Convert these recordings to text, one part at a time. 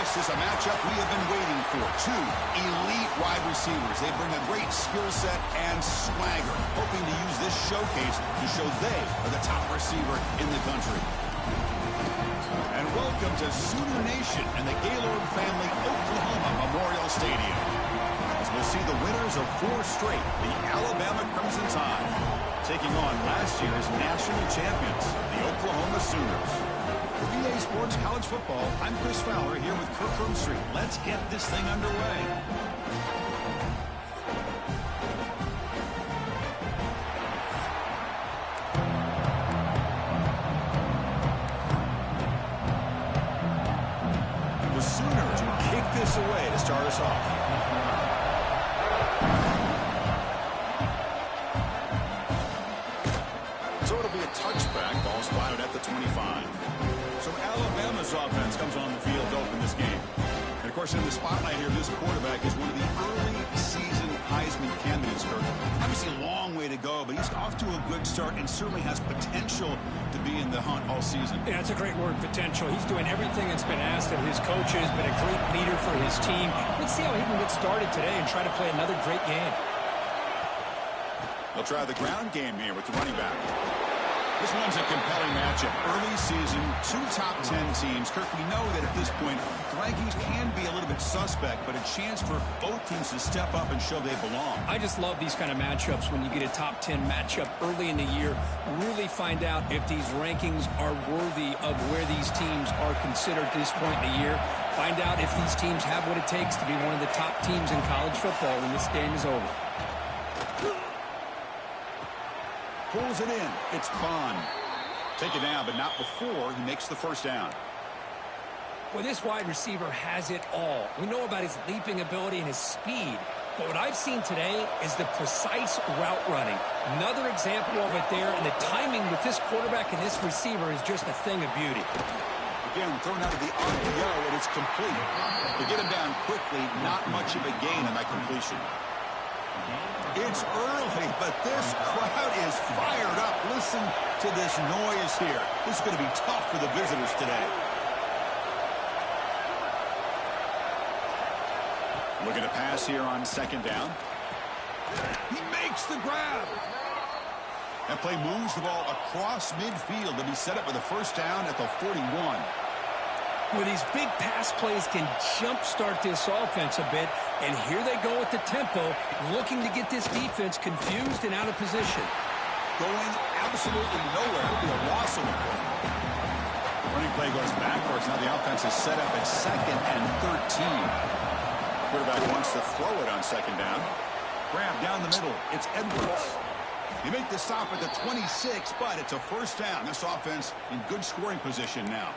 This is a matchup we have been waiting for. Two elite wide receivers. They bring a great skill set and swagger, hoping to use this showcase to show they are the top receiver in the country. And welcome to Sooner Nation and the Gaylord Family Oklahoma Memorial Stadium, as we'll see the winners of 4 straight, the Alabama Crimson Tide, taking on last year's national champions, the Oklahoma Sooners. For EA Sports College Football, I'm Chris Fowler here with Kirk Street. Let's get this thing underway. The Sooners will kick this away to start us off. So it'll be a touchback. Ball spotted at the 25. So Alabama's offense comes on the field to open this game. And, of course, in the spotlight here, this quarterback is one of the early season Heisman candidates, Kirk. Obviously a long way to go, but he's off to a good start and certainly has potential to be in the hunt all season. Yeah, that's a great word, potential. He's doing everything that's been asked of his coaches, been a great leader for his team. Let's see how he can get started today and try to play another great game. They'll try the ground game here with the running back. This one's a compelling matchup. Early season, 2 top 10 teams. Kirk, we know that at this point, the rankings can be a little bit suspect, but a chance for both teams to step up and show they belong. I just love these kind of matchups when you get a top 10 matchup early in the year. Really find out if these rankings are worthy of where these teams are considered at this point in the year. Find out if these teams have what it takes to be one of the top teams in college football when this game is over. Pulls it in. It's Bond. Take it down, but not before he makes the first down. Well, this wide receiver has it all. We know about his leaping ability and his speed. But what I've seen today is the precise route running. Another example of it there, and the timing with this quarterback and this receiver is just a thing of beauty. Again, thrown out of the RPO, and it's complete. To get him down quickly, not much of a gain on that completion. It's early, but this crowd is fired up. Listen to this noise here. This is going to be tough for the visitors today. Looking to pass here on second down. He makes the grab. That play moves the ball across midfield to be set up with a first down at the 41. Well, these big pass plays can jumpstart this offense a bit, and here they go at the tempo, looking to get this defense confused and out of position. Going absolutely nowhere. It'll be a loss of the ball. Running play goes backwards. Now the offense is set up at 2nd and 13. Quarterback wants to throw it on second down. Grab down the middle. It's Edwards. You make the stop at the 26, but it's a first down. This offense in good scoring position now.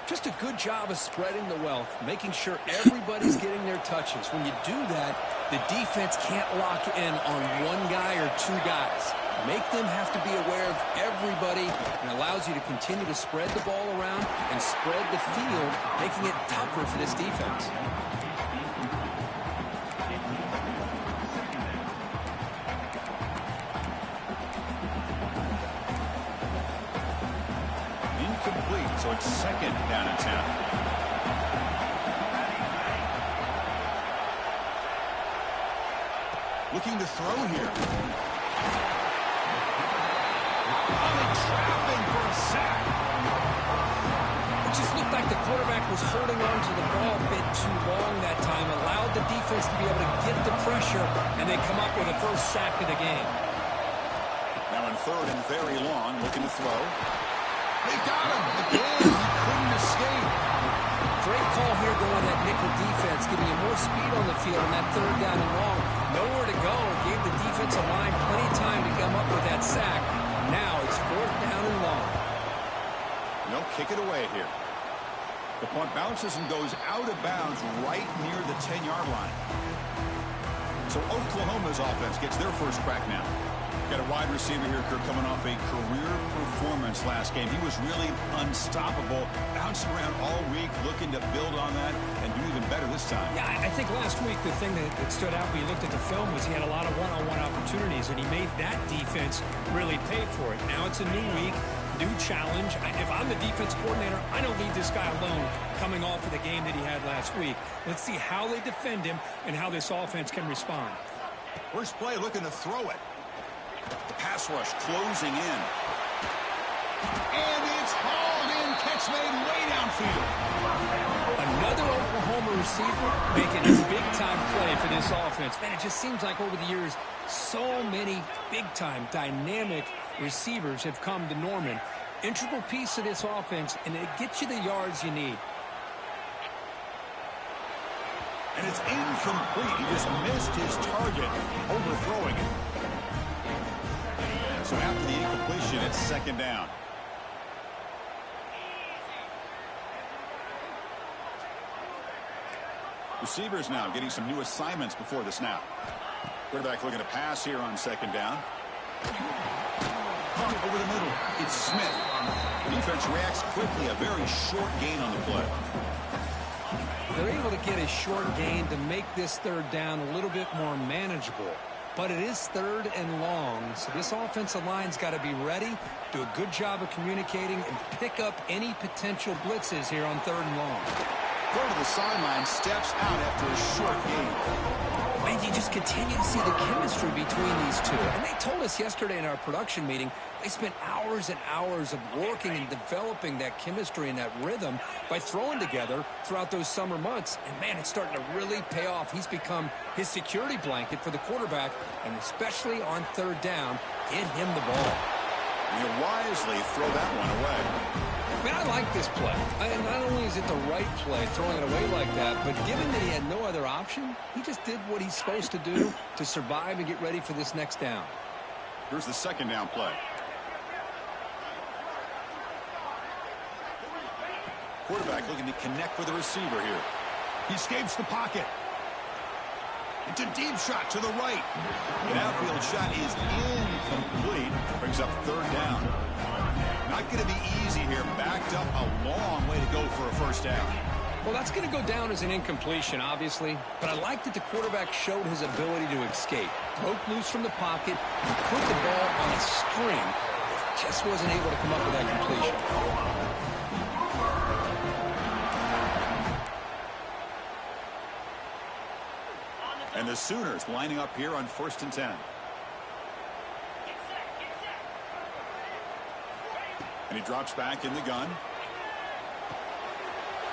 Just a good job of spreading the wealth, making sure everybody's getting their touches. When you do that, the defense can't lock in on one guy or 2 guys. Make them have to be aware of everybody, and allows you to continue to spread the ball around and spread the field, making it tougher for this defense. So it's 2nd down and 10. Looking to throw here. Trapping for a sack. It just looked like the quarterback was holding on to the ball a bit too long that time, allowed the defense to be able to get the pressure, and they come up with a first sack of the game. Now in 3rd and very long, looking to throw. They got him again. He couldn't escape. Great call here going that nickel defense, giving you more speed on the field on that 3rd down and long. Nowhere to go. Gave the defensive line plenty of time to come up with that sack. Now it's 4th down and long. No, kick it away here. The punt bounces and goes out of bounds right near the 10-yard line. So Oklahoma's offense gets their first crack now. Got a wide receiver here, Kirk, coming off a career performance last game. He was really unstoppable, bouncing around all week, looking to build on that and do even better this time. Yeah, I think last week the thing that stood out when you looked at the film was he had a lot of one-on-one opportunities, and he made that defense really pay for it. Now it's a new week, new challenge. If I'm the defense coordinator, I don't need this guy alone coming off of the game that he had last week. Let's see how they defend him and how this offense can respond. First play looking to throw it. The pass rush closing in. And it's hauled in. Catch made way downfield. Another Oklahoma receiver making a big-time play for this offense. Man, it just seems like over the years, so many big-time, dynamic receivers have come to Norman. Integral piece of this offense, and it gets you the yards you need. And it's incomplete. He just missed his target, overthrowing it. So after the incompletion, it's second down. Receivers now getting some new assignments before the snap. Quarterback looking to pass here on second down. Pump over the middle. It's Smith. Defense reacts quickly. A very short gain on the play. They're able to get a short gain to make this third down a little bit more manageable. But it is third and long, so this offensive line's got to be ready, do a good job of communicating, and pick up any potential blitzes here on third and long. Go to the sideline, steps out after a short gain. Man, you just continue to see the chemistry between these two. And they told us yesterday in our production meeting, they spent hours and hours of working and developing that chemistry and that rhythm by throwing together throughout those summer months. And, man, it's starting to really pay off. He's become his security blanket for the quarterback, and especially on third down, get him the ball. And he'll wisely throw that one away. Man, I like this play. And not only is it the right play, throwing it away like that, but given that he had no other option, he just did what he's supposed to do to survive and get ready for this next down. Here's the second down play. Quarterback looking to connect with the receiver here. He escapes the pocket. It's a deep shot to the right. An outfield shot is incomplete. Brings up third down. Not going to be easy here. Backed up a long way to go for a first down. Well, that's going to go down as an incompletion, obviously. But I like that the quarterback showed his ability to escape. Broke loose from the pocket and put the ball on a string. Just wasn't able to come up with that completion. And the Sooners lining up here on 1st and 10. And he drops back in the gun.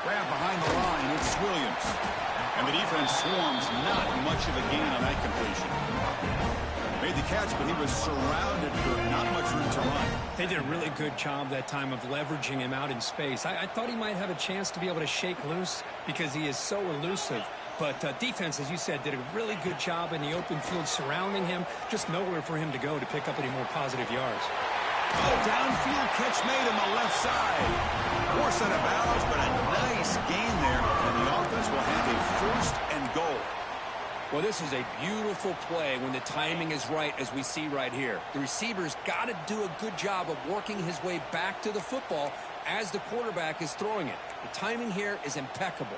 Grab behind the line. It's Williams. And the defense swarms. Not much of a gain on that completion. Made the catch, but he was surrounded for not much room to run. They did a really good job that time of leveraging him out in space. I thought he might have a chance to be able to shake loose because he is so elusive. But defense, as you said, did a really good job in the open field surrounding him. Just nowhere for him to go to pick up any more positive yards. Oh, downfield catch made on the left side. Force out of bounds, but a nice gain there. And the offense will have a 1st and goal. Well, this is a beautiful play when the timing is right, as we see right here. The receiver's got to do a good job of working his way back to the football as the quarterback is throwing it. The timing here is impeccable.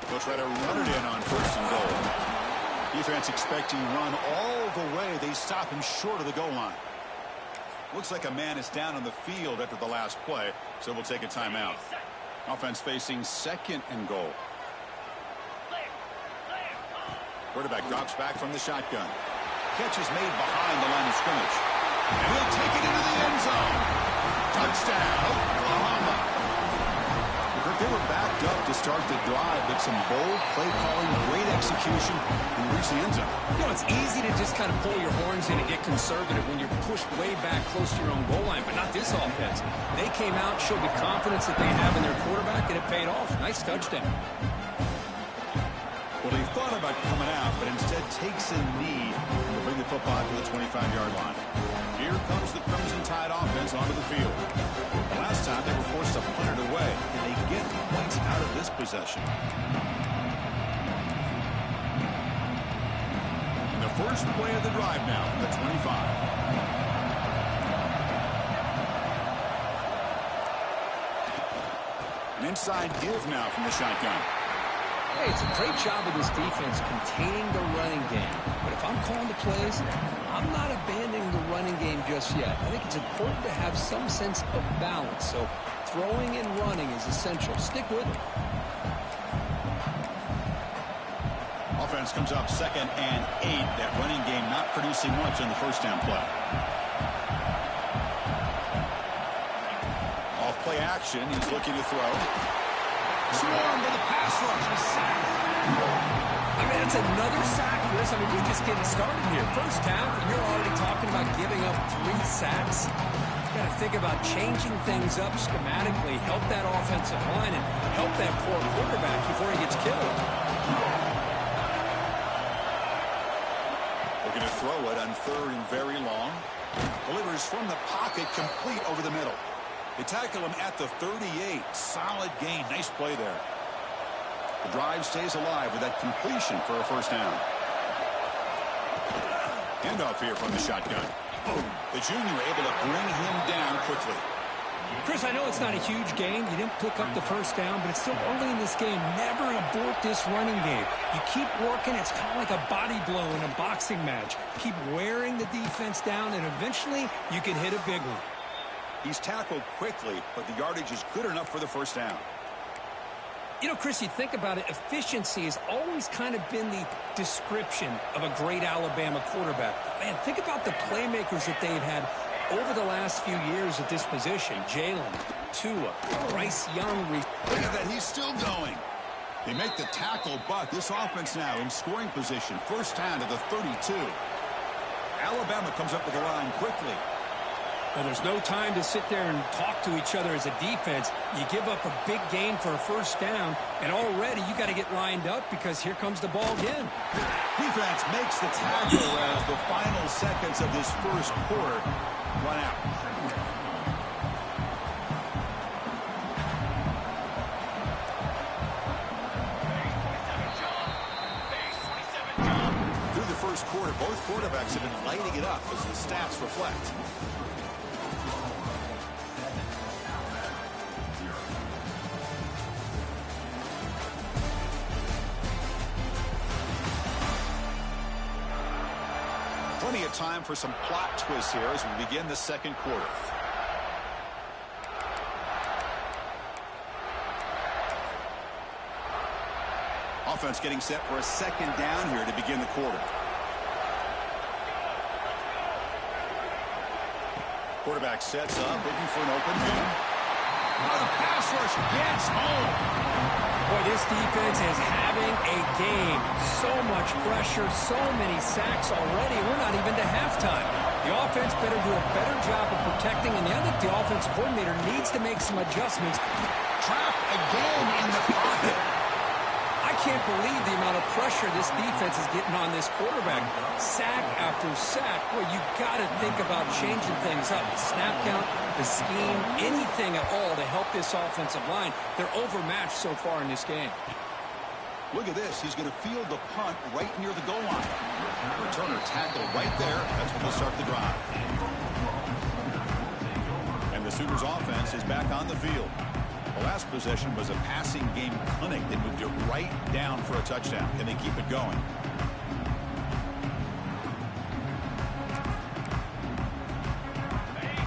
They'll try to run it in on 1st and goal. Defense expecting run all the way. They stop him short of the goal line. Looks like a man is down on the field after the last play, so we'll take a timeout. Offense facing 2nd and goal. Quarterback drops back from the shotgun. Catch is made behind the line of scrimmage. And he'll take it into the end zone. Touchdown, Oklahoma. They were backed up to start the drive, but some bold play calling, great execution, and reach the end zone. You know, it's easy to just kind of pull your horns in and get conservative when you're pushed way back close to your own goal line, but not this offense. They came out, showed the confidence that they have in their quarterback, and it paid off. Nice touchdown. Well, he thought about coming out, but instead takes a knee to bring the football to the 25-yard line. Here comes the Crimson Tide offense onto the field. Last time they were forced to punt it away. Can they get points out of this possession? And the first play of the drive now from the 25. An inside give now from the shotgun. Hey, it's a great job of this defense containing the running game. But if I'm calling the plays, I'm not abandoning the running game just yet. I think it's important to have some sense of balance. So throwing and running is essential. Stick with it. Offense comes up 2nd and 8. That running game not producing much on the first down play. Off play action. He's looking to throw. Swarm to the pass rush. A sack. I mean, it's another sack, Chris. I mean, we're just getting started here. First half, and you're already talking about giving up 3 sacks. You got to think about changing things up schematically, help that offensive line, and help that poor quarterback before he gets killed. We're going to throw it on 3rd and very long. Delivers from the pocket, complete over the middle. They tackle him at the 38. Solid gain. Nice play there. The drive stays alive with that completion for a first down. Handoff here from the shotgun. Boom. The junior able to bring him down quickly. Chris, I know it's not a huge gain. You didn't pick up the first down, but it's still early in this game. Never abort this running game. You keep working. It's kind of like a body blow in a boxing match. Keep wearing the defense down, and eventually you can hit a big one. He's tackled quickly, but the yardage is good enough for the first down. You know, Chris, you think about it, efficiency has always kind of been the description of a great Alabama quarterback. Man, think about the playmakers that they've had over the last few years at this position. Jalen, Tua, Bryce Young. Look at that, he's still going. They make the tackle, but this offense now in scoring position. First down to the 32. Alabama comes up with the line quickly. Well, there's no time to sit there and talk to each other as a defense. You give up a big gain for a first down, and already you got to get lined up because here comes the ball again. Defense makes the tackle as the final seconds of this first quarter run out. Through the first quarter, both quarterbacks have been lighting it up as the stats reflect. Plenty of time for some plot twists here as we begin the second quarter. Offense getting set for a second down here to begin the quarter. Quarterback sets up, looking for an open man. Oh, the pass rush gets home. Boy, this defense is having a game. So much pressure, so many sacks already. We're not even to halftime. The offense better do a better job of protecting, and I think the offensive coordinator needs to make some adjustments. Trapped again in the pocket. I can't believe the amount of pressure this defense is getting on this quarterback. Sack after sack. Well, you got to think about changing things up. The snap count, the scheme, anything at all to help this offensive line. They're overmatched so far in this game. Look at this. He's going to field the punt right near the goal line. Returner tackled right there. That's when they'll start the drive. And the Sooners offense is back on the field. The last possession was a passing game clinic. They moved it right down for a touchdown. Can they keep it going?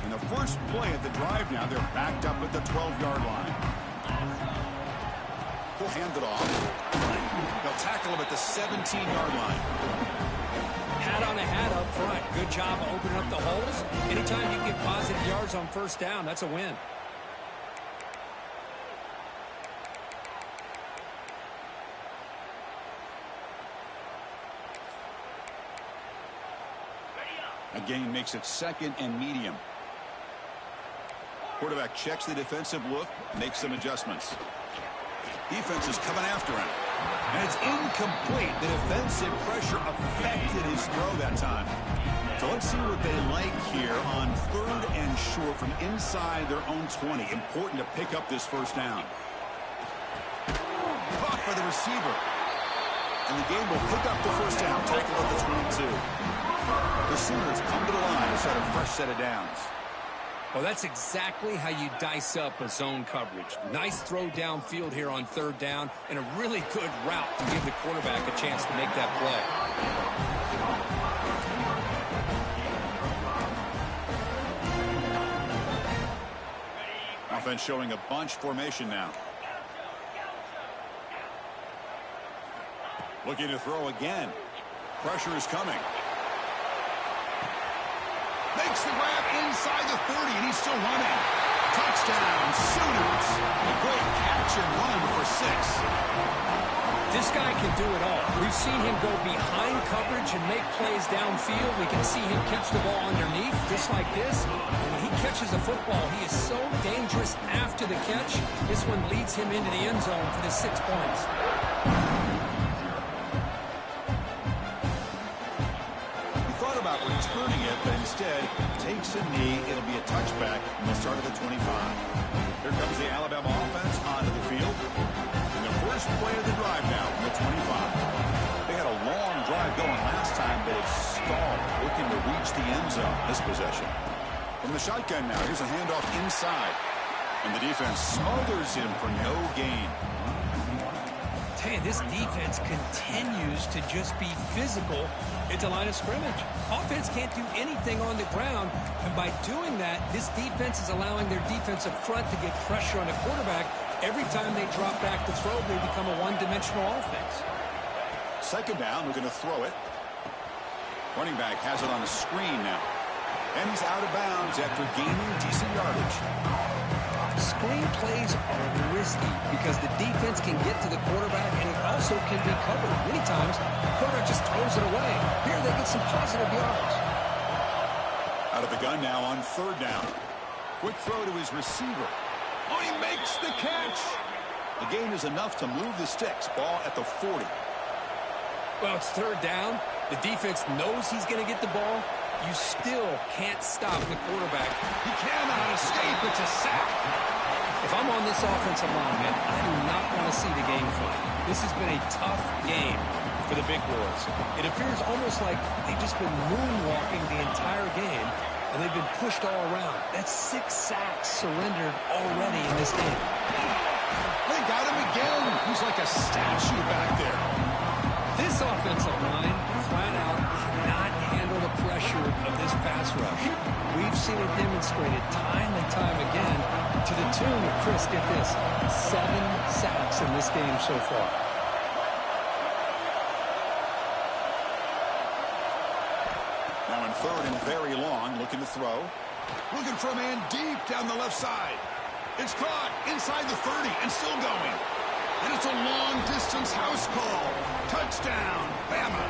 In the first play of the drive now, they're backed up at the 12-yard line. He'll hand it off. They'll tackle him at the 17-yard line. Hat on a hat up front. Good job of opening up the holes. Anytime you get positive yards on first down, that's a win. Again, makes it second and medium. Quarterback checks the defensive look, makes some adjustments. Defense is coming after him. And it's incomplete. The defensive pressure affected his throw that time. So let's see what they like here on 3rd and short from inside their own 20. Important to pick up this first down. Caught by the receiver. And the game will pick up the first down. Tackle at the 22. The Sooners come to the line to set a fresh set of downs. Well, that's exactly how you dice up a zone coverage. Nice throw downfield here on third down, and a really good route to give the quarterback a chance to make that play. Offense showing a bunch formation now. Looking to throw again. Pressure is coming. Makes the grab inside the 30, and he's still running. Touchdown, Sooners. A great catch and run for 6. This guy can do it all. We've seen him go behind coverage and make plays downfield. We can see him catch the ball underneath, just like this. And when he catches a football, he is so dangerous after the catch. This one leads him into the end zone for the 6 points. About returning it, but instead takes a knee. It'll be a touchback from the start of the 25. Here comes the Alabama offense onto the field. And the first play of the drive now from the 25. They had a long drive going last time, but it stalled, looking to reach the end zone this possession. From the shotgun now, here's a handoff inside. And the defense smothers him for no gain. Hey, this defense continues to just be physical at the line of scrimmage. Offense can't do anything on the ground, and by doing that, this defense is allowing their defensive front to get pressure on the quarterback. Every time they drop back to throw, they become a one-dimensional offense. Second down, we're going to throw it. Running back has it on a screen now. And he's out of bounds after gaining decent yardage. Screen plays are risky because the defense can get to the quarterback, and it also can be covered. Many times, the quarterback just throws it away. Here they get some positive yards. Out of the gun now on third down. Quick throw to his receiver. Oh, he makes the catch. The gain is enough to move the sticks. Ball at the 40. Well, it's third down. The defense knows he's going to get the ball. You still can't stop the quarterback. He cannot escape. It's a sack. If I'm on this offensive line, man, I do not want to see the game flip. This has been a tough game for the big boys. It appears almost like they've just been moonwalking the entire game, and they've been pushed all around. That's 6 sacks surrendered already in this game. They got him again. He's like a statue back there. This offensive line, flat out, cannot handle the pressure of this pass rush. We've seen it demonstrated time and time again to the tune of, Chris, get this, 7 sacks in this game so far. Now in third and very long, looking to throw. Looking for a man deep down the left side. It's caught inside the 30 and still going. And it's a long-distance house call. Touchdown, Bama.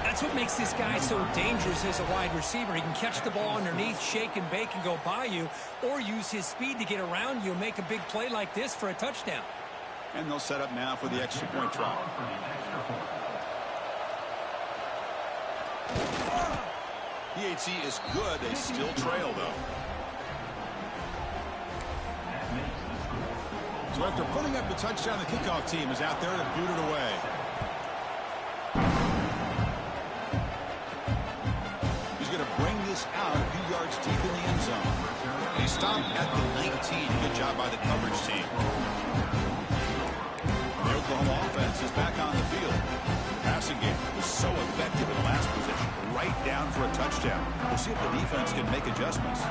That's what makes this guy so dangerous as a wide receiver. He can catch the ball underneath, shake and bake, and go by you, or use his speed to get around you and make a big play like this for a touchdown. And they'll set up now for the extra point try. PAT is good. They still trail, though. So after putting up the touchdown, the kickoff team is out there to boot it away. He's going to bring this out a few yards deep in the end zone. He stopped at the 19. Good job by the coverage team. The Oklahoma offense is back on the field. The passing game was so effective in the last position. Right down for a touchdown. We'll see if the defense can make adjustments.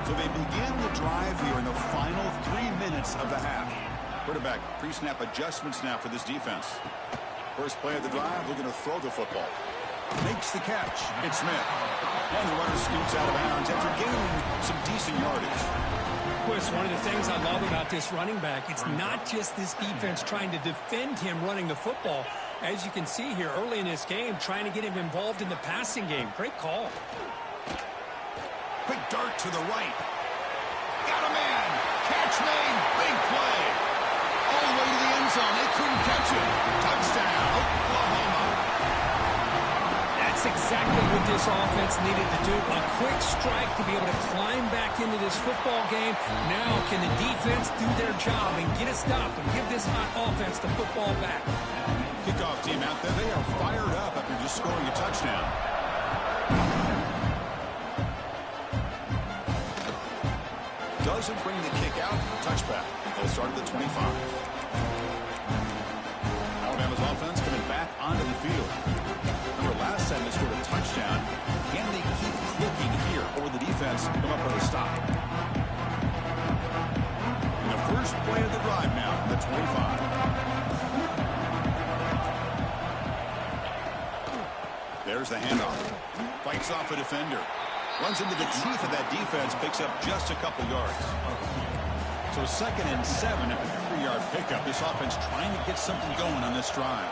So they begin the drive here in the final 3 minutes of the half. Quarterback pre-snap adjustments now for this defense. First play of the drive, looking to throw the football. Makes the catch. It's Smith. And the runner scoots out of bounds after gaining some decent yardage. Well, it's one of the things I love about this running back. It's not just this defense trying to defend him running the football. As you can see here early in this game, trying to get him involved in the passing game. Great call. Quick dart to the right. Got a man. Catch made. Big play. All the way to the end zone. They couldn't catch him. Touchdown, Oklahoma. That's exactly what this offense needed to do. A quick strike to be able to climb back into this football game. Now can the defense do their job and get a stop and give this hot offense the football back? Kickoff team out there. They are fired up after just scoring a touchdown. doesn't bring the kick out. Touchback. They'll start at the 25. Alabama's offense coming back onto the field. Remember, last time they scored a touchdown. Can they keep clicking here, or the defense come up with a stop? And the first play of the drive now from the 25. There's the handoff. Fights off a defender. Runs into the teeth of that defense. Picks up just a couple yards. So 2nd and 7 at the 3-yard pickup. This offense trying to get something going on this drive.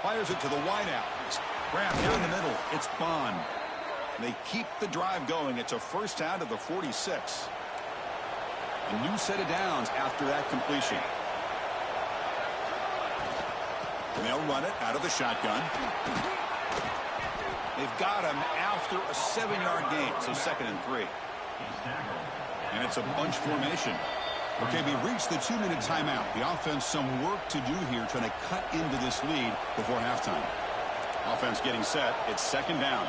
Fires it to the wideout. Grab down the middle. It's Bond. They keep the drive going. It's a first down to the 46. A new set of downs after that completion. And they'll run it out of the shotgun. They've got him after a 7-yard gain, so 2nd and 3. And it's a bunch formation. Okay, we reached the 2-minute timeout. The offense some work to do here, trying to cut into this lead before halftime. Offense getting set. It's 2nd down.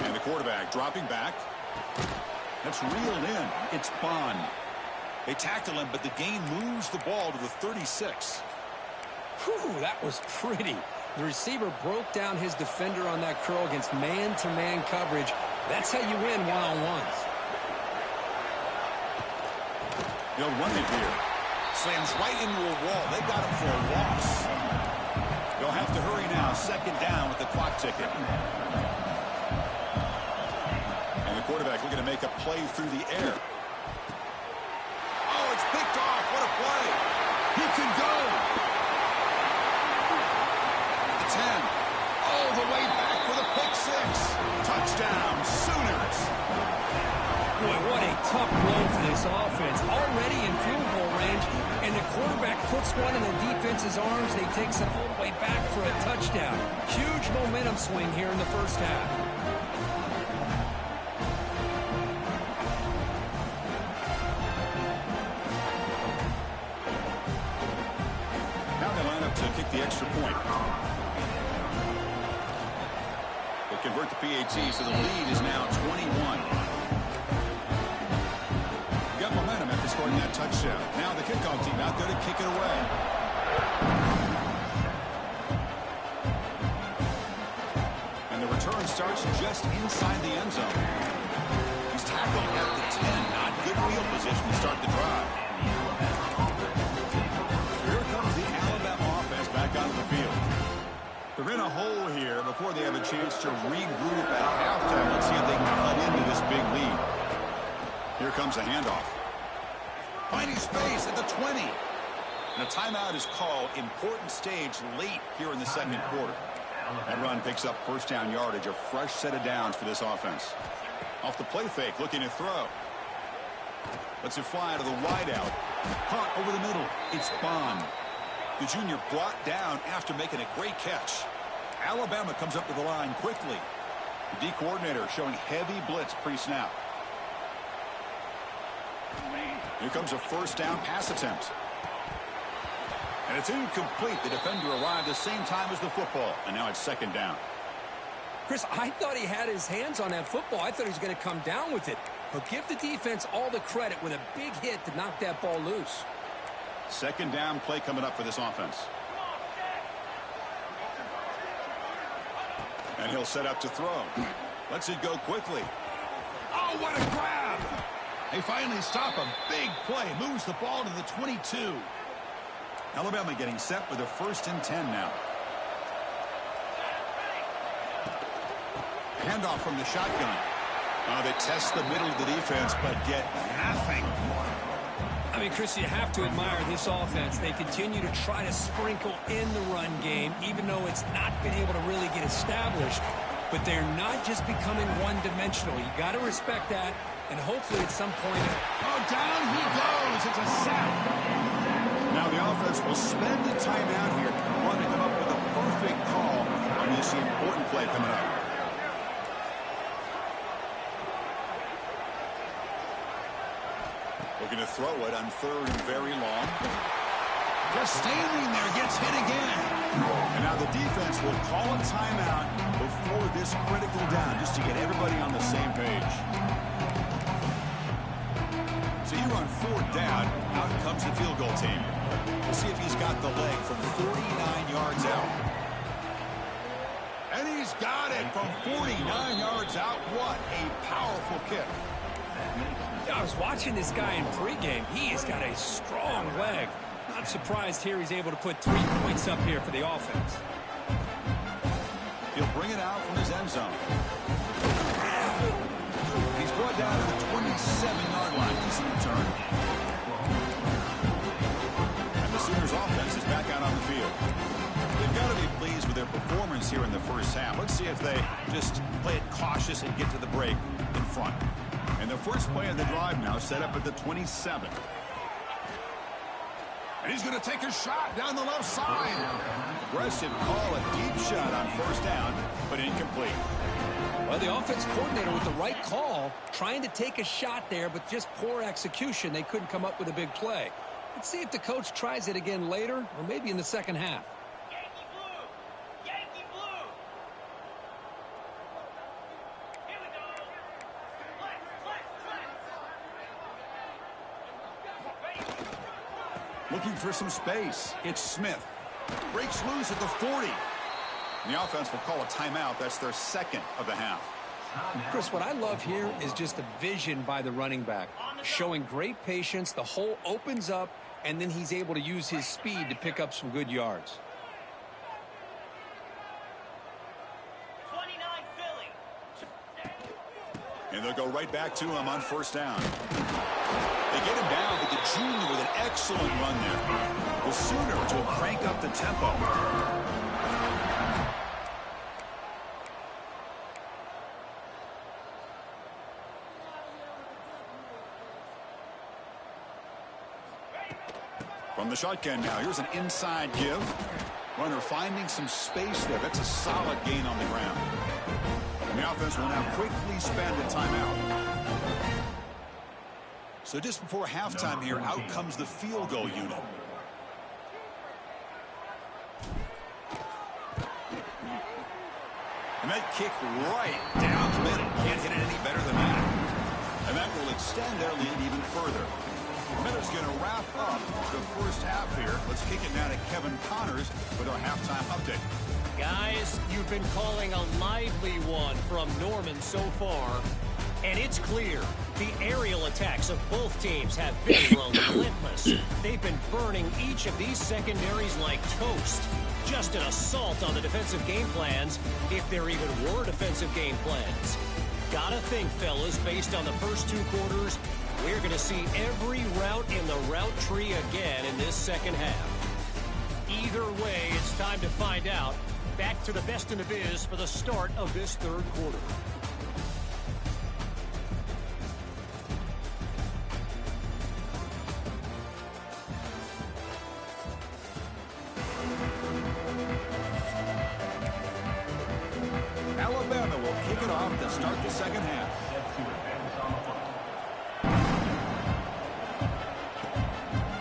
And the quarterback dropping back. That's reeled in. It's Bond. They tackle him, but the gain moves the ball to the 36. Whew, that was pretty. The receiver broke down his defender on that curl against man-to-man coverage. That's how you win one-on-ones. They'll run it here. Slams right into a wall. They got him for a loss. They'll have to hurry now. 2nd down with the clock ticking. And the quarterback looking to make a play through the air. Oh, it's picked off. What a play. He can go. The 10. All the way back for the pick 6. Touchdown, Sooners. Boy, what a tough blow for this offense. Already in field goal range, and the quarterback puts one in the defense's arms. They takes it all the way back for a touchdown. Huge momentum swing here in the first half. Now they line up to kick the extra point. They convert the PAT, so the lead is now 21. Got momentum after scoring that touchdown. Now the kickoff team out there to kick it away. And the return starts just inside the end zone. He's tackled at the 10. Not good field position to start the drive. Here comes the Alabama offense back onto the field. They're in a hole here before they have a chance to regroup at halftime. Let's see if they can cut into this big lead. Here comes a handoff. Finding space at the 20. And a timeout is called. Important stage late here in the 2nd quarter. That run picks up first down yardage. A fresh set of downs for this offense. Off the play fake, looking to throw. Lets it fly to the wideout. Caught over the middle. It's Bond. The junior brought down after making a great catch. Alabama comes up to the line quickly. The D coordinator showing heavy blitz pre-snap. Here comes a first down pass attempt. And it's incomplete. The defender arrived the same time as the football. And now it's 2nd down. Chris, I thought he had his hands on that football. I thought he was going to come down with it. But give the defense all the credit with a big hit to knock that ball loose. 2nd down play coming up for this offense. And he'll set up to throw. Lets it go quickly. Oh, what a grab! They finally stop a big play. Moves the ball to the 22. Alabama getting set with a 1st and 10 now. Handoff from the shotgun. Oh, they test the middle of the defense, but get nothing. I mean, Chris, you have to admire this offense. They continue to try to sprinkle in the run game, even though it's not been able to really get established. But they're not just becoming one-dimensional. You got to respect that, and hopefully at some point... Oh, down he goes. It's a sack. Now the offense will spend the timeout here. Want to come up with a perfect call on this important play coming up. Looking to throw it on 3rd and very long. Just standing there, gets hit again. And now the defense will call a timeout before this critical down, just to get everybody on the same page. So you run 4th down, out comes the field goal team. We'll see if he's got the leg from 49 yards out. And he's got it from 49 yards out. What a powerful kick. I was watching this guy in pregame. He has got a strong leg. Not surprised here he's able to put 3 points up here for the offense. He'll bring it out from his end zone. He's brought down to the 27-yard line. Easy return. And the Sooners offense is back out on the field. They've got to be pleased with their performance here in the first half. Let's see if they just play it cautious and get to the break in front. And the first play of the drive now set up at the 27. And he's going to take a shot down the left side. Aggressive call, a deep shot on 1st down, but incomplete. Well, the offense coordinator with the right call, trying to take a shot there, but just poor execution. They couldn't come up with a big play. Let's see if the coach tries it again later, or maybe in the second half. Yankee Blue! Yankee Blue! Here we go! Looking for some space. It's Smith. Breaks loose at the 40. And the offense will call a timeout. That's their 2nd of the half. Chris, what I love here is just the vision by the running back. Showing great patience. The hole opens up, and then he's able to use his speed to pick up some good yards. 29 Philly. And they'll go right back to him on 1st down. They get him down, but the junior with an excellent run there. The Sooners will crank up the tempo. From the shotgun now, here's an inside give. Runner finding some space there. That's a solid gain on the ground. And the offense will now quickly spend a timeout. So just before halftime here, out comes the field goal unit. And that kick right down the middle. Can't hit it any better than that. And that will extend their lead even further. Miller's going to wrap up the first half here. Let's kick it now to Kevin Connors with our halftime update. Guys, you've been calling a lively one from Norman so far. And it's clear, the aerial attacks of both teams have been relentless. They've been burning each of these secondaries like toast. Just an assault on the defensive game plans, if there even were defensive game plans. Gotta think, fellas, based on the first 2 quarters, we're going to see every route in the route tree again in this second half. Either way, it's time to find out. Back to the best in the biz for the start of this 3rd quarter. Alabama will kick it off to start the second half.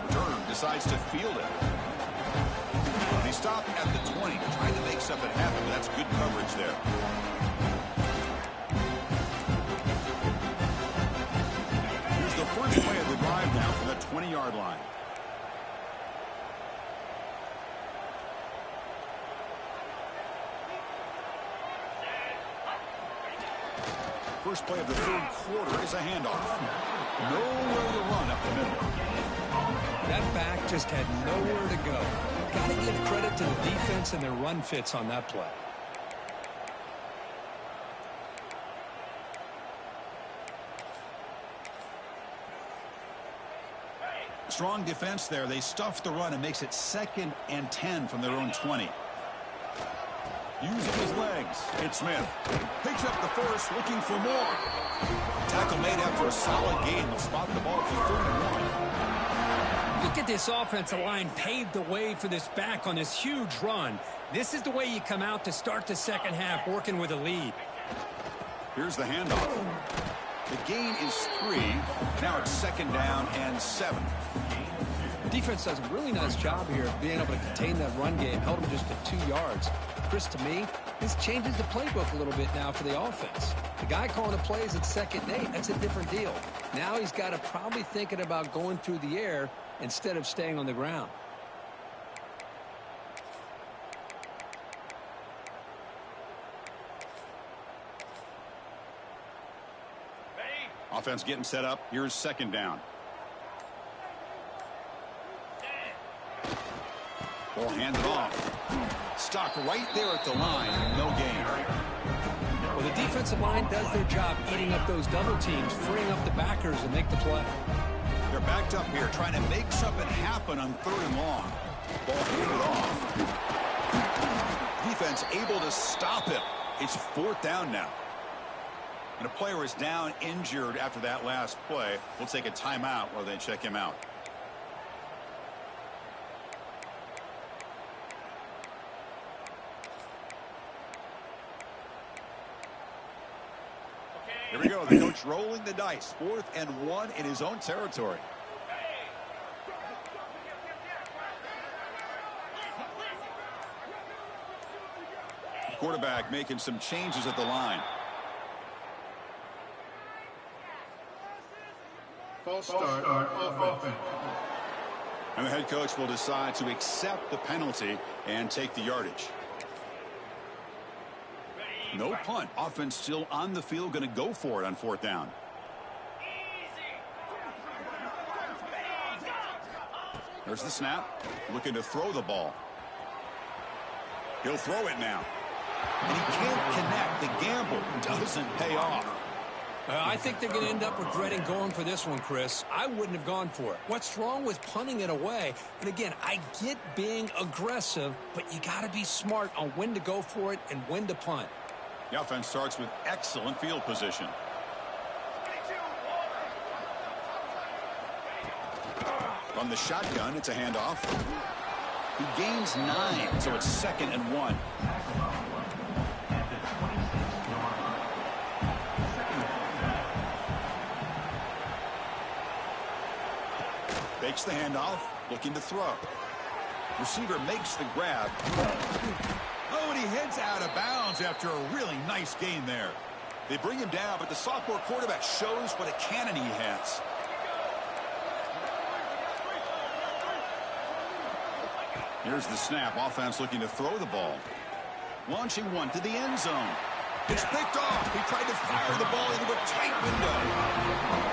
Returner decides to field it. They stop at the 20, trying to make something happen, but that's good coverage there. Here's the first play of the drive now from the 20-yard line. First play of the 3rd quarter is a handoff. Nowhere to run up the middle. That back just had nowhere to go. Got to give credit to the defense and their run fits on that play. Strong defense there. They stuff the run and makes it 2nd and 10 from their own 20. Using his legs, it's Smith. Picks up the first, looking for more. Tackle made after a solid gain. They'll spot the ball for 3rd and 1. Look at this offensive line paved the way for this back on this huge run. This is the way you come out to start the second half, working with a lead. Here's the handoff. The gain is 3. Now it's 2nd down and 7. Defense does a really nice job here of being able to contain that run game. Held him just to 2 yards. Chris, to me, this changes the playbook a little bit now for the offense. The guy calling the plays at 2nd and 8, that's a different deal. Now he's got to probably thinking about going through the air instead of staying on the ground. Offense getting set up. Here's 2nd down. Ball handed off. Stopped right there at the line. No gain. Well, the defensive line does their job eating up those double teams, freeing up the backers and make the play. They're backed up here trying to make something happen on 3rd and long. Ball handed off. Defense able to stop it. It's 4th down now. And a player is down injured after that last play. We'll take a timeout while they check him out. Here we go. The coach rolling the dice. 4th and 1 in his own territory. The quarterback making some changes at the line. False start offense. And the head coach will decide to accept the penalty and take the yardage. No punt. Offense still on the field, going to go for it on 4th down. There's the snap. Looking to throw the ball. He'll throw it now. And he can't connect. The gamble doesn't pay off. I think they're going to end up regretting going for this one, Chris. I wouldn't have gone for it. What's wrong with punting it away? And again, I get being aggressive, but you got to be smart on when to go for it and when to punt. The offense starts with excellent field position. From the shotgun, it's a handoff. He gains 9, so it's 2nd and 1. Fakes the handoff, looking to throw. Receiver makes the grab. Oh, and he heads out of bounds after a really nice gain there. They bring him down, but the sophomore quarterback shows what a cannon he has. Here's the snap. Offense looking to throw the ball. Launching one to the end zone. It's picked off. He tried to fire the ball into a tight window.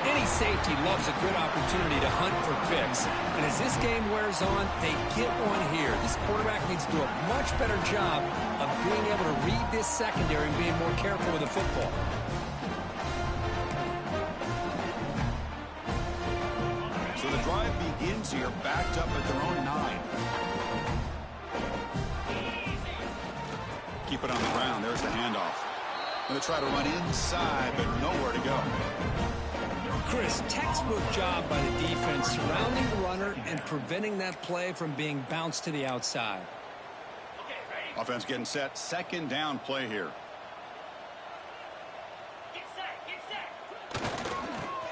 Any safety loves a good opportunity to hunt for picks. And as this game wears on, they get one here. This quarterback needs to do a much better job of being able to read this secondary and being more careful with the football. So the drive begins here, backed up at their own 9. Keep it on the ground. There's the handoff. Going to try to run inside, but nowhere to go. Chris, textbook job by the defense surrounding the runner and preventing that play from being bounced to the outside. Offense getting set. 2nd down play here. Get set.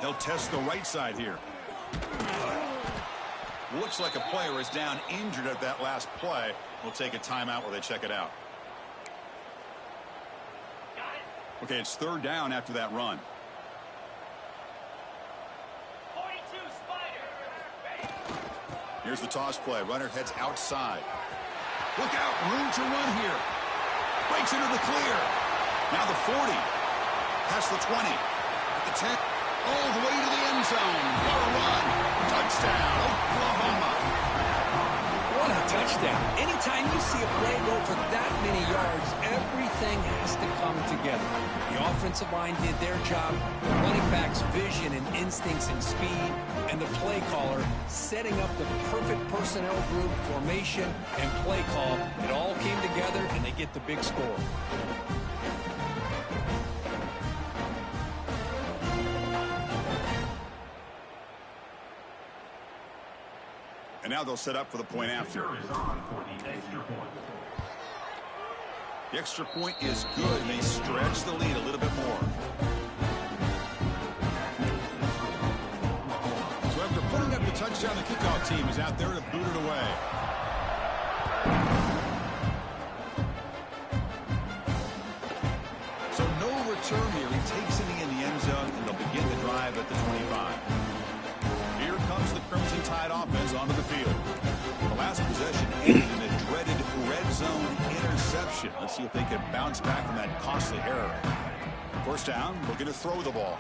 They'll test the right side here. Looks like a player is down injured at that last play. We'll take a timeout while they check it out. Okay, it's 3rd down after that run. 42 Spider. Here's the toss play. Runner heads outside. Look out. Room to run here. Breaks into the clear. Now the 40. Past the 20. At the 10. All the way to the end zone. What a run. Touchdown, Oklahoma. What a touchdown. Anytime you see a play go for that many yards, everything has to come together. The offensive line did their job, the running back's vision and instincts and speed, and the play caller setting up the perfect personnel group, formation, and play call. It all came together, and they get the big score. And now they'll set up for the point after. The extra point is good. They stretch the lead a little bit more. So after putting up the touchdown. The kickoff team is out there to boot it away. So no return here. He takes it in the end zone, and they'll begin the drive at the 25. Here comes the Crimson Tide offense onto the field. The last possession ended in a dreaded red zone interception. Let's see if they can bounce back from that costly error. First down, looking to throw the ball.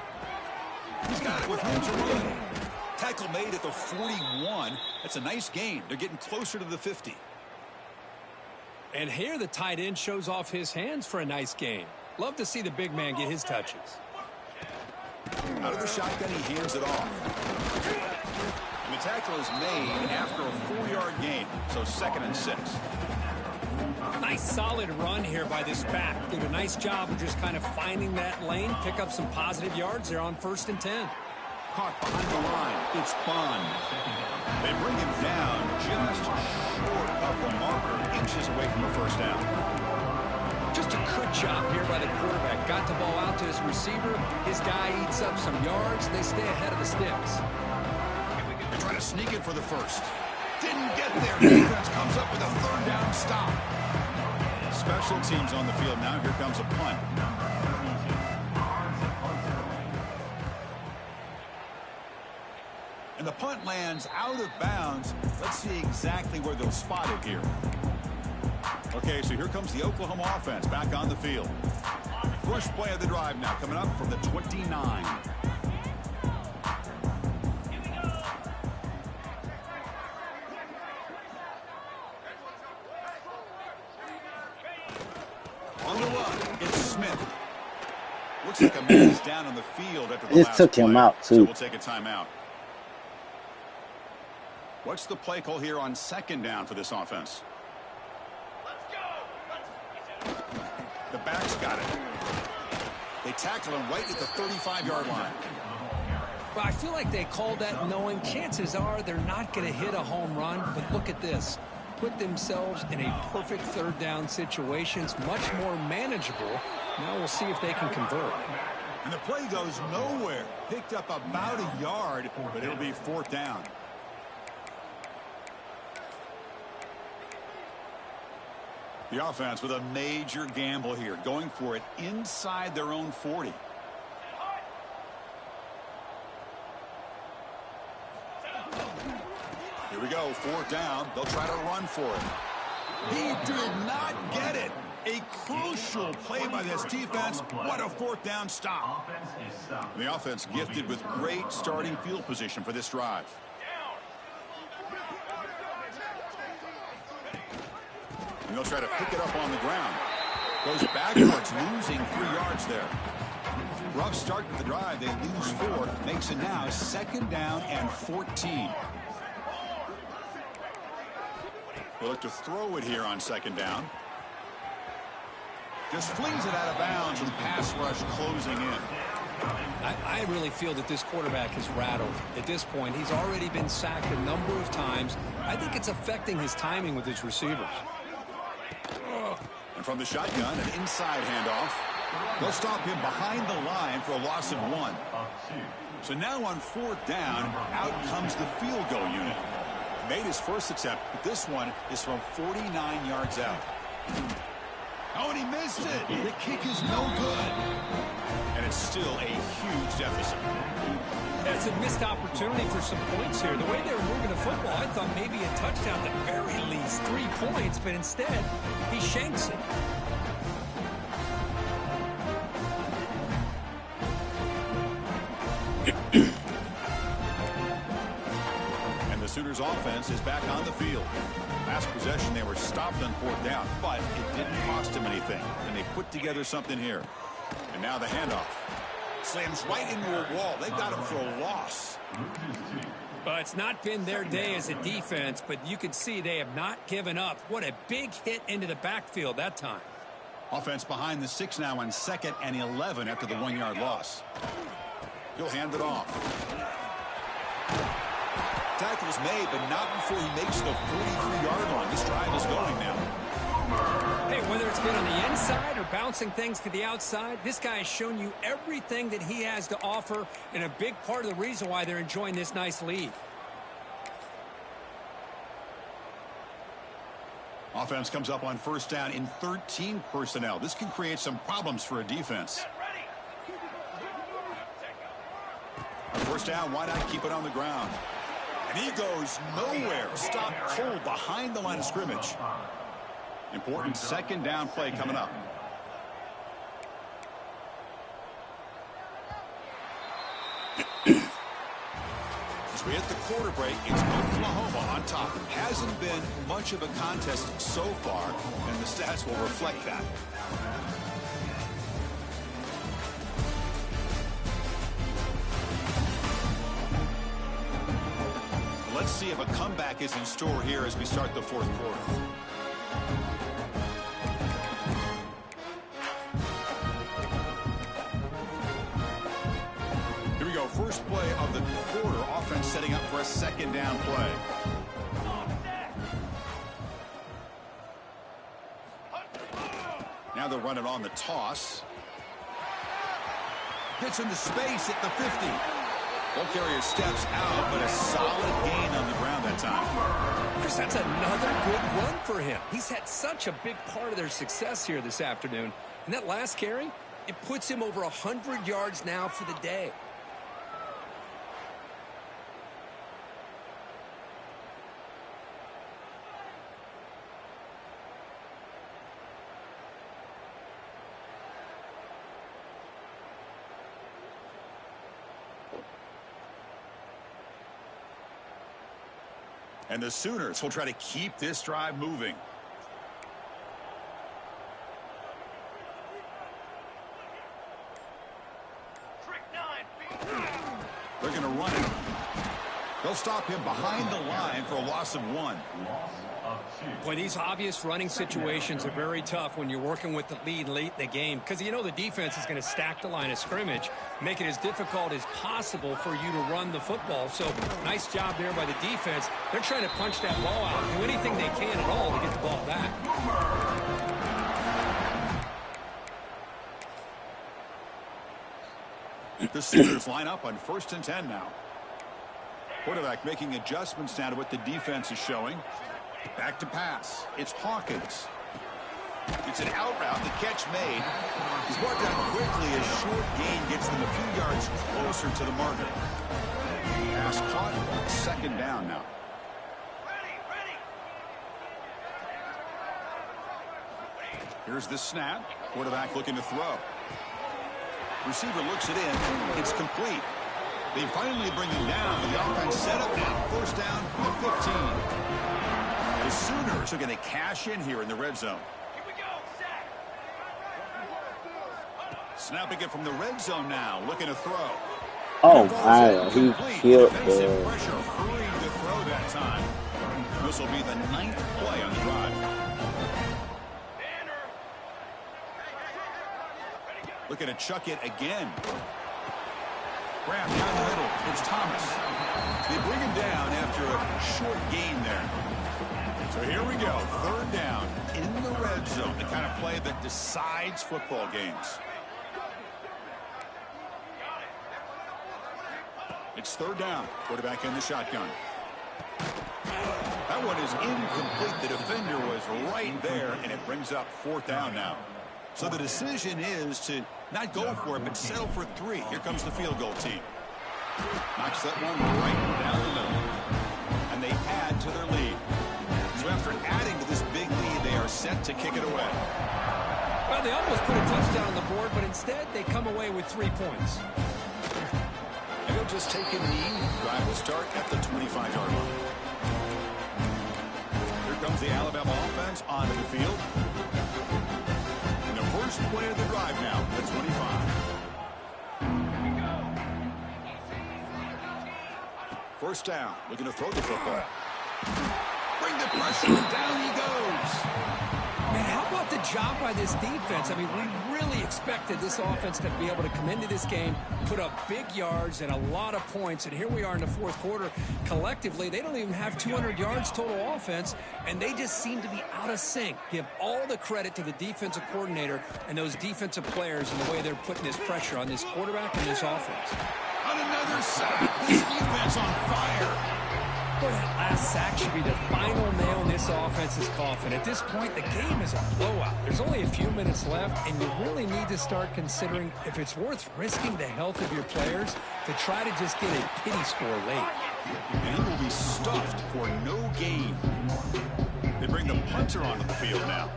He's got it with room to run. Tackle made at the 41. That's a nice gain. They're getting closer to the 50. And here the tight end shows off his hands for a nice gain. Love to see the big man get his touches. Out of the shotgun, he hands it off. And the tackle is made after a 4-yard gain, so 2nd and 6. Nice solid run here by this back. Did a nice job of just kind of finding that lane, pick up some positive yards there on 1st and 10. Caught behind the line. It's Bond. They bring him down just short of the marker, inches away from the first down. Just a good job here by the quarterback. Got the ball out to his receiver. His guy eats up some yards. They stay ahead of the sticks. They try to sneak it for the first. Didn't get there. Defense comes up with a 3rd down stop. Special teams on the field now. Here comes a punt. And the punt lands out of bounds. Let's see exactly where they'll spot it here. Okay, so here comes the Oklahoma offense back on the field. First play of the drive now coming up from the 29. On the run, it's Smith. Looks like a man is down on the field after the last took him play, out, too. so we'll take a timeout. What's the play call here on 2nd down for this offense? The back's got it. They tackle him right at the 35-yard line. Well, I feel like they called that knowing chances are they're not going to hit a home run. But look at this. Put themselves in a perfect 3rd down situation. It's much more manageable. Now we'll see if they can convert. And the play goes nowhere. Picked up about a yard, but it'll be 4th down. The offense with a major gamble here, going for it inside their own 40. Here we go, 4th down. They'll try to run for it. He did not get it. A crucial play by this defense. What a 4th down stop. The offense gifted with great starting field position for this drive. And they'll try to pick it up on the ground. Goes backwards, losing 3 yards there. Rough start to the drive. They lose 4. Makes it now 2nd down and 14. They look to throw it here on 2nd down. Just flings it out of bounds with pass rush closing in. I really feel that this quarterback is rattled. At this point, he's already been sacked a number of times. I think it's affecting his timing with his receivers. And from the shotgun, an inside handoff. They'll stop him behind the line for a loss of 1. So now on 4th down, out comes the field goal unit. Made his first attempt, but this one is from 49 yards out. Oh, and he missed it. The kick is no good. And it's still a huge deficit. That's a missed opportunity for some points here. The way they were moving the football, I thought maybe a touchdown at the very least, 3 points, but instead, he shanks it. And the Sooners offense is back on the field. Last possession, they were stopped on 4th down, but it didn't cost them anything. And they put together something here. And now the handoff. Slams right into a wall. They got him for a loss. It's not been their day as a defense, but you can see they have not given up. What a big hit into the backfield that time. Offense behind the 6 now on 2nd and 11 after the 1-yard loss. He'll hand it off. Tackle's made, but not before he makes the 43-yard line. This drive is going now. Hey, whether it's been on the inside or bouncing things to the outside, this guy has shown you everything that he has to offer, and a big part of the reason why they're enjoying this nice lead. Offense comes up on first down in 13 personnel. This can create some problems for a defense. First down, why not keep it on the ground? And he goes nowhere. Stopped cold behind the line of scrimmage. Important second down play coming up. As we hit the quarter break, it's Oklahoma on top. Hasn't been much of a contest so far, and the stats will reflect that. Let's see if a comeback is in store here as we start the fourth quarter. Here we go. First play of the quarter. Offense setting up for a second down play. Now they'll run it on the toss. Gets into space at the 50. Ball carrier steps out, but a solid gain on the ground that time. Chris, that's another good run for him. He's had such a big part of their success here this afternoon. And that last carry, it puts him over 100 yards now for the day. And the Sooners will try to keep this drive moving. They're going to run it. They'll stop him behind the line for a loss of 1. Boy, these obvious running situations are very tough when you're working with the lead late in the game, because you know the defense is going to stack the line of scrimmage, make it as difficult as possible for you to run the football. So nice job there by the defense. They're trying to punch that ball out, do anything they can at all to get the ball back. The Sooners line up on 1st and 10 now. Quarterback making adjustments now to what the defense is showing. Back to pass. It's Hawkins. It's an out route. The catch made. He's brought down quickly. A short gain gets them a few yards closer to the marker. Pass caught. Second down now. Here's the snap. Quarterback looking to throw. Receiver looks it in. It's complete. They finally bring him down. The offense set up now. First down from the 15. The Sooners are going to cash in here in the red zone. Here we go, sack. Snapping it from the red zone now. Looking to throw. Oh my, he killed Defensive it. pressure hurrying to throw that time. This will be the 9th play on the drive. Looking to chuck it again. Grab down the middle. It's Thomas. They bring him down after a short gain there. So here we go. 3rd down in the red zone. The kind of play that decides football games. It's 3rd down. Quarterback in the shotgun. That one is incomplete. The defender was right there, and it brings up 4th down now. So the decision is to not go for it, but settle for 3. Here comes the field goal team. Knocks that one right down the middle. And they add to their lead. So after adding to this big lead, they are set to kick it away. Well, they almost put a touchdown on the board, but instead they come away with 3 points. And they'll just take a knee. Drive will start at the 25-yard line. Here comes the Alabama offense onto the field. And the first play of the drive now, the 25. First down, looking to throw the football. Bring the pressure, down he goes. Man, how about the job by this defense? I mean, we really expected this offense to be able to come into this game, put up big yards and a lot of points, and here we are in the 4th quarter. Collectively, they don't even have 200 yards total offense, and they just seem to be out of sync. Give all the credit to the defensive coordinator and those defensive players and the way they're putting this pressure on this quarterback and this offense. On another side, this defense on fire. Boy, that last sack should be the final nail in this offense's coffin. At this point, the game is a blowout. There's only a few minutes left, and you really need to start considering if it's worth risking the health of your players to try to just get a pity score late. And he will be stuffed for no gain. They bring the punter onto the field now.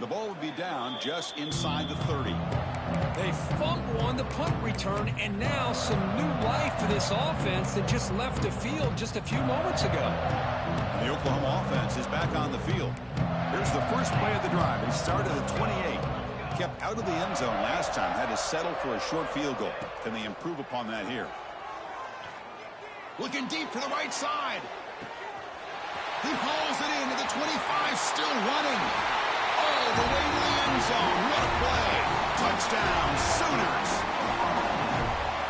The ball would be down just inside the 30. They fumble on the punt return, and now some new life for this offense that just left the field just a few moments ago. The Oklahoma offense is back on the field. Here's the first play of the drive. He started at 28. Kept out of the end zone last time. Had to settle for a short field goal. Can they improve upon that here? Looking deep for the right side. He hauls it into the 25, still running. All the way to the end zone. What a play. Touchdown, Sooners.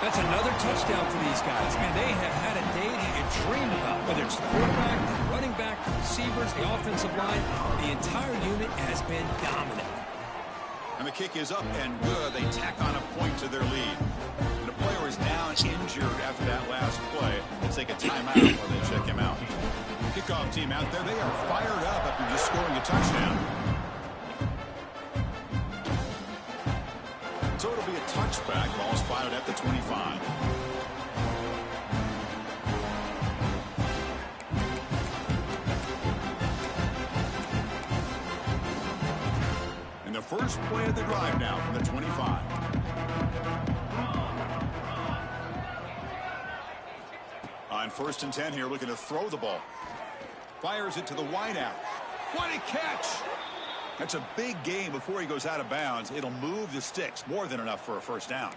That's another touchdown for these guys. Man, they have had a day that you dream about, whether it's the quarterback, the running back, the receivers, the offensive line. The entire unit has been dominant. And the kick is up and good. They tack on a point to their lead. And the player is down injured after that last play. They'll take a timeout while they check him out. Kickoff team out there, they are fired up after just scoring a touchdown. So it'll be a touchback. Ball spotted at the 25. And the first play of the drive now from the 25. On 1st and 10 here, looking to throw the ball. Fires it to the wideout. What a catch! That's a big gain before he goes out of bounds. It'll move the sticks. More than enough for a first down.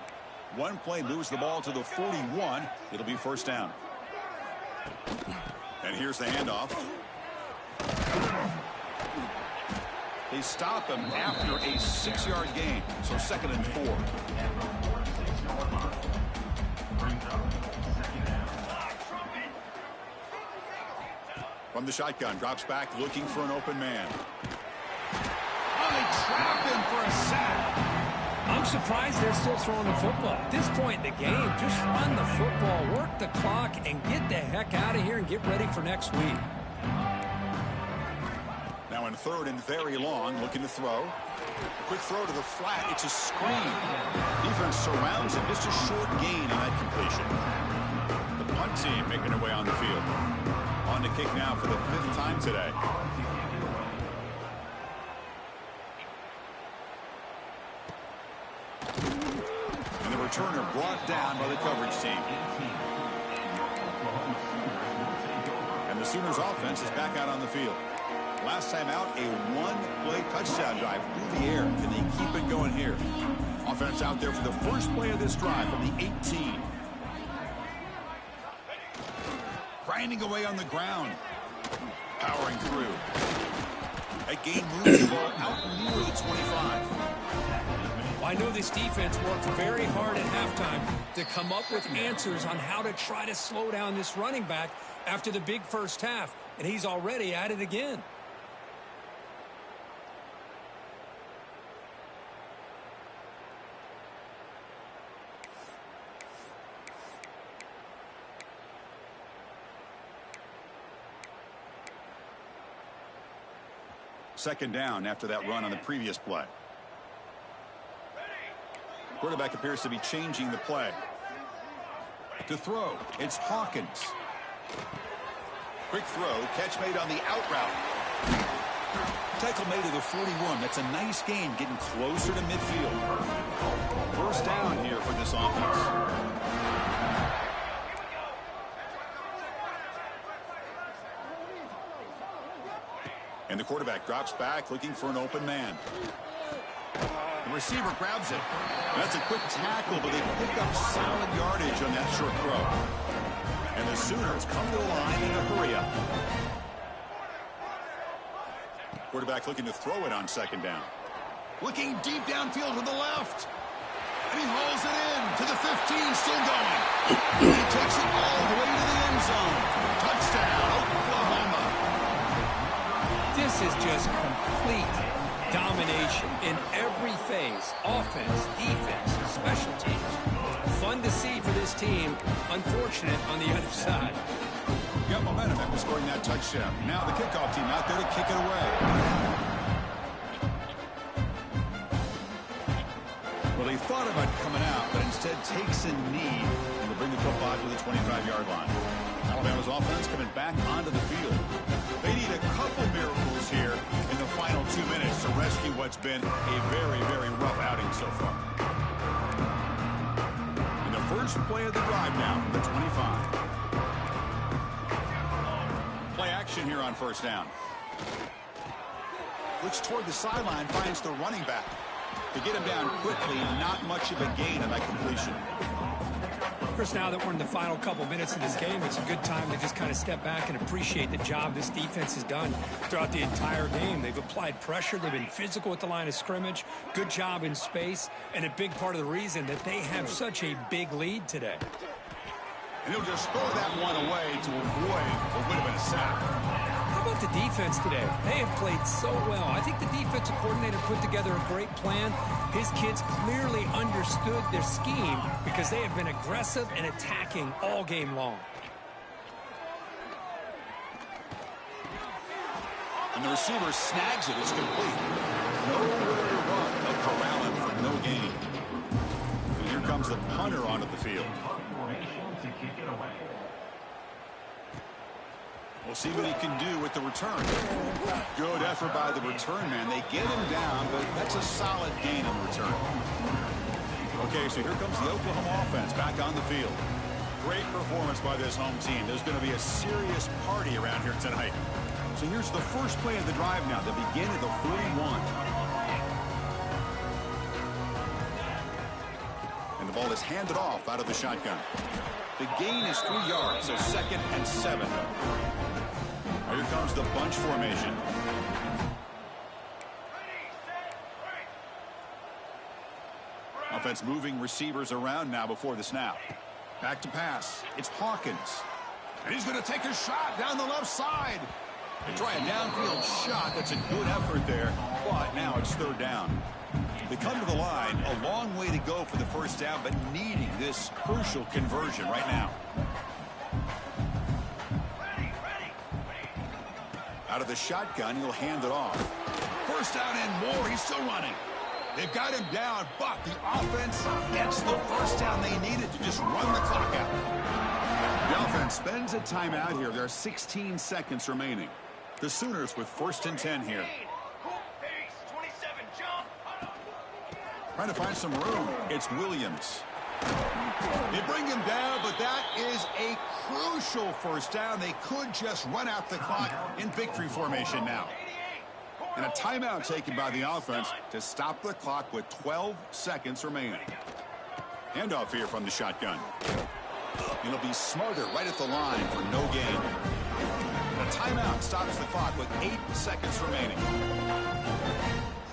One play moves the ball to the 41. It'll be first down. And here's the handoff. They stop him after a 6-yard gain. So 2nd and 4. From the shotgun, drops back looking for an open man. Oh, they trap him for a sack. I'm surprised they're still throwing the football. At this point in the game, just run the football, work the clock, and get the heck out of here and get ready for next week. Now in 3rd and very long, looking to throw. Quick throw to the flat. It's a screen. Defense surrounds him. Just a short gain on that completion. The punt team making their way on the field. On the kick now for the 5th time today. And the returner brought down by the coverage team. And the Sooners offense is back out on the field. Last time out, a 1-play touchdown drive through the air. Can they keep it going here? Offense out there for the first play of this drive from the 18. Grinding away on the ground. Powering through. That gain moves the ball out near the 25. I know this defense worked very hard at halftime to come up with answers on how to try to slow down this running back after the big first half, and he's already at it again. Second down after that run on the previous play. Quarterback appears to be changing the play. To throw, it's Hawkins. Quick throw, catch made on the out route. Tackle made to the 41. That's a nice gain, getting closer to midfield. First down here for this offense. And the quarterback drops back, looking for an open man. The receiver grabs it. That's a quick tackle, but they pick up solid yardage on that short throw. And the Sooners come to the line in a hurry-up. Quarterback looking to throw it on 2nd down. Looking deep downfield to the left. And he hauls it in to the 15, still going. And he takes it all the way to the end zone. Touchdown, Oklahoma. This is just complete Domination in every phase. Offense, defense, special teams. Fun to see for this team. Unfortunate on the other side. Got momentum after scoring that touchdown. Now the kickoff team out there to kick it away. Well, he thought about coming out, but instead takes a knee and will bring the football to the 25-yard line. Alabama's offense coming back onto the field. They need a couple miracles here in the final 2 minutes to rescue what's been a very, very rough outing so far. In the first play of the drive now from the 25. Play action here on first down. Looks toward the sideline, finds the running back. To get him down quickly, not much of a gain on that completion. Chris, now that we're in the final couple minutes of this game, it's a good time to just kind of step back and appreciate the job this defense has done throughout the entire game. They've applied pressure. They've been physical at the line of scrimmage. Good job in space. And a big part of the reason that they have such a big lead today. And he'll just throw that one away to avoid what would have been a sack. How about the defense today? They have played so well. I think the defensive coordinator put together a great plan. His kids clearly understood their scheme because they have been aggressive and attacking all game long. And the receiver snags it. It's complete. Nowhere to run. They'll corral him for no gain. And here comes the punter onto the field. We'll see what he can do with the return. Good effort by the return man. They get him down, but that's a solid gain on the return. Okay, so here comes the Oklahoma offense back on the field. Great performance by this home team. There's going to be a serious party around here tonight. So here's the first play of the drive now, the beginning of the 41. And the ball is handed off out of the shotgun. The gain is 3 yards, so 2nd and 7. Here comes the bunch formation. Offense moving receivers around now before the snap. Back to pass. It's Hawkins. And he's going to take a shot down the left side. They try a downfield shot. That's a good effort there. But now it's 3rd down. They come to the line. A long way to go for the first down, but needing this crucial conversion right now. Out of the shotgun, he'll hand it off. First down and more. He's still running. They've got him down, but the offense gets the first down they needed to just run the clock out. The offense spends a timeout here. There are 16 seconds remaining. The Sooners with 1st and 10 here. Trying to find some room. It's Williams. They bring him down, but that is a crucial first down. They could just run out the clock in victory formation now. And a timeout taken by the offense to stop the clock with 12 seconds remaining. Handoff here from the shotgun. It'll be smarter right at the line for no gain. And a timeout stops the clock with 8 seconds remaining.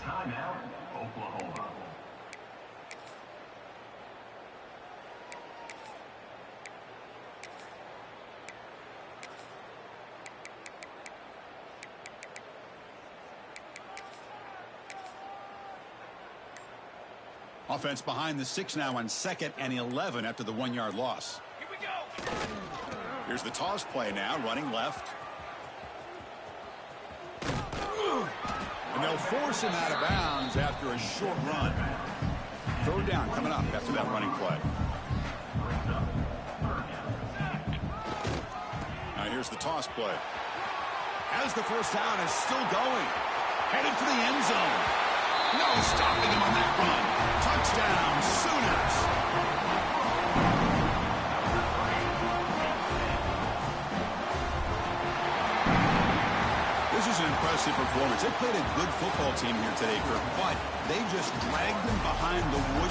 Timeout, Oklahoma. Offense behind the 6 now on 2nd and 11 after the 1-yard loss. Here we go. Here's the toss play now, running left. And they'll force him out of bounds after a short run. 3rd down coming up after that running play. Now here's the toss play. As the first down is still going. Headed for the end zone. No stopping him on that run. Touchdown, Sooners. This is an impressive performance. They played a good football team here today, Kirk, but they just dragged them behind the wood.